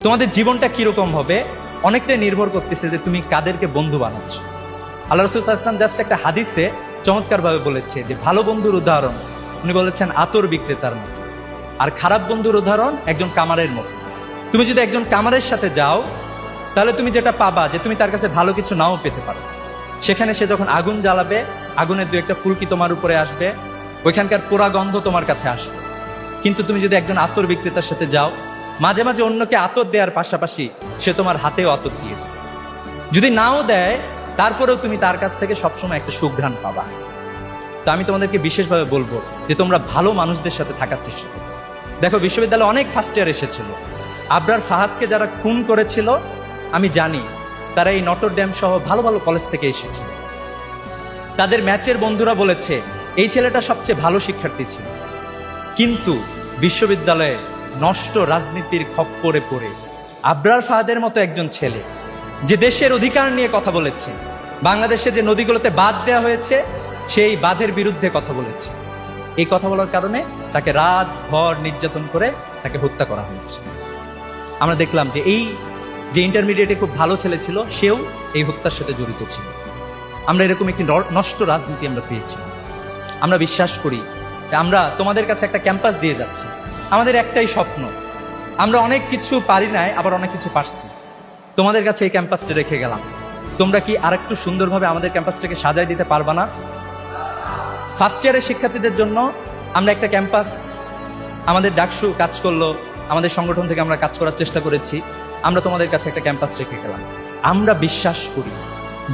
তোমাদের জীবনটা কিরকম হবে অনেকটাই নির্ভর করতেছে যে তুমি কাদেরকে বন্ধু বানাচ্ছ। আল্লাহ রাসূল সাল্লাল্লাহু আলাইহি ওয়াসাল্লাম জাস্ট একটা হাদিসে চমৎকারভাবে বলেছে যে ভালো বন্ধুর উদাহরণ উনি বলেছেন আতর বিক্রেতার মতো, আর খারাপ বন্ধুর উদাহরণ একজন কামারের মতো। তুমি যদি একজন কামারের সাথে যাও তাহলে তুমি যেটা পাবা যে তুমি তার কাছে ভালো কিছু নাও পেতে পারো। সেখানে সে যখন আগুন জ্বালাবে, আগুনের দু একটা ফুলকি তোমার উপরে আসবে, ওইখানকার পোড়া গন্ধ তোমার কাছে আসবে। কিন্তু তুমি যদি একজন আতর বিক্রেতার সাথে যাও, মাঝে মাঝে অন্যকে আতর দেওয়ার পাশাপাশি সে তোমার হাতেও আতর দিয়ে দেয়। যদি নাও দেয় তারপরেও তুমি তার কাছ থেকে সবসময় একটা সুঘ্রাণ পাবা। তো আমি তোমাদেরকে বিশেষভাবে বলবো যে তোমরা ভালো মানুষদের সাথে থাকার চেষ্টা করো। দেখো, বিশ্ববিদ্যালয়ে অনেক ফার্স্ট ইয়ার এসেছিল, আবরার ফাহাদকে যারা খুন করেছিল আমি জানি তারা এই নটর ডেম সহ ভালো ভালো কলেজ থেকে এসেছিল। তাদের ম্যাচের বন্ধুরা বলেছে এই ছেলেটা সবচেয়ে ভালো শিক্ষার্থী ছিল, কিন্তু বিশ্ববিদ্যালয়ে নষ্ট রাজনীতির খপ্পরে পড়ে আবরার ফাহাদের মতো একজন ছেলে যে দেশের অধিকার নিয়ে কথা বলেছে, বাংলাদেশে যে নদীগুলোতে বাঁধ দেওয়া হয়েছে সেই বাঁধের বিরুদ্ধে কথা বলেছে, এই কথা বলার কারণে তাকে রাত ভর নির্যাতন করে তাকে হত্যা করা হয়েছে। আমরা দেখলাম যে এই যে ইন্টারমিডিয়েটে খুব ভালো ছেলে ছিল সেও এই হত্যার সাথে জড়িত ছিল। আমরা এরকম একটি নষ্ট রাজনীতি আমরা পেয়েছি। আমরা বিশ্বাস করি যে আমরা তোমাদের কাছে একটা ক্যাম্পাস দিয়ে যাচ্ছি, আমাদের একটাই স্বপ্ন, আমরা অনেক কিছু পারি নাই, আবার অনেক কিছু পারছি। তোমাদের কাছে এই ক্যাম্পাসটা রেখে গেলাম, তোমরা কি আরেকটু সুন্দরভাবে আমাদের ক্যাম্পাসটাকে সাজাই দিতে পারবা না? ফার্স্ট ইয়ারের শিক্ষার্থীদের জন্য আমরা একটা ক্যাম্পাস, আমাদের ডাকসু কাজ করলো, আমাদের সংগঠন থেকে আমরা কাজ করার চেষ্টা করেছি, আমরা তোমাদের কাছে একটা ক্যাম্পাস রেখে গেলাম। আমরা বিশ্বাস করি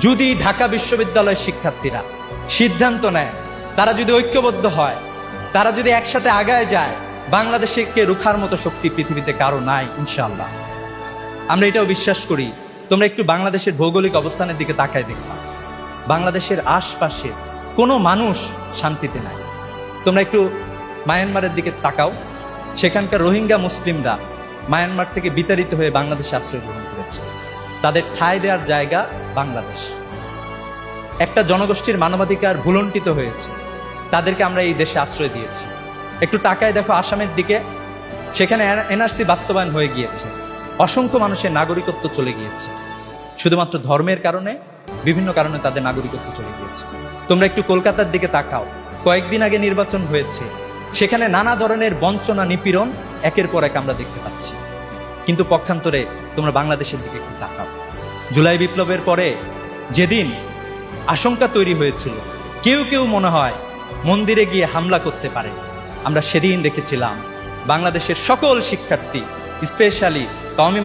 যদি ঢাকা বিশ্ববিদ্যালয়ের শিক্ষার্থীরা সিদ্ধান্ত নেয়, তারা যদি ঐক্যবদ্ধ হয়, তারা যদি একসাথে আগায় যায়, বাংলাদেশকে রুখার মতো শক্তি পৃথিবীতে কারো নাই ইনশাআল্লাহ। আমরা এটাও বিশ্বাস করি, তোমরা একটু বাংলাদেশের ভৌগোলিক অবস্থানের দিকে তাকায় দেখবা, বাংলাদেশের আশপাশে কোনো মানুষ শান্তিতে নাই। তোমরা একটু মায়ানমারের দিকে তাকাও, সেখানকার রোহিঙ্গা মুসলিমরা মায়ানমার থেকে বিতাড়িত হয়ে বাংলাদেশে আশ্রয় গ্রহণ করেছে, তাদের ঠাঁই দেওয়ার জায়গা বাংলাদেশ। একটা জনগোষ্ঠীর মানবাধিকার ভুলণ্ঠিত হয়েছে, তাদেরকে আমরা এই দেশে আশ্রয় দিয়েছি। একটু তাকায় দেখো আসামের দিকে, সেখানে এনআরসি বাস্তবায়ন হয়ে গিয়েছে, অসংখ্য মানুষের নাগরিকত্ব চলে গিয়েছে, শুধুমাত্র ধর্মের কারণে, বিভিন্ন কারণে তাদের নাগরিকত্ব চলে গিয়েছে। তোমরা একটু কলকাতার দিকে তাকাও, কয়েকদিন আগে নির্বাচন হয়েছে, সেখানে নানা ধরনের বঞ্চনা নিপীড়ন একের পর এক আমরা দেখতে পাচ্ছি। কিন্তু পক্ষান্তরে তোমরা বাংলাদেশের দিকে একটু তাকাও, জুলাই বিপ্লবের পরে যেদিন আশঙ্কা তৈরি হয়েছিল কেউ কেউ মনে হয় মন্দিরে গিয়ে হামলা করতে পারে, আমরা সেদিন দেখেছিলাম বাংলাদেশের সকল শিক্ষার্থী, স্পেশালি কওমি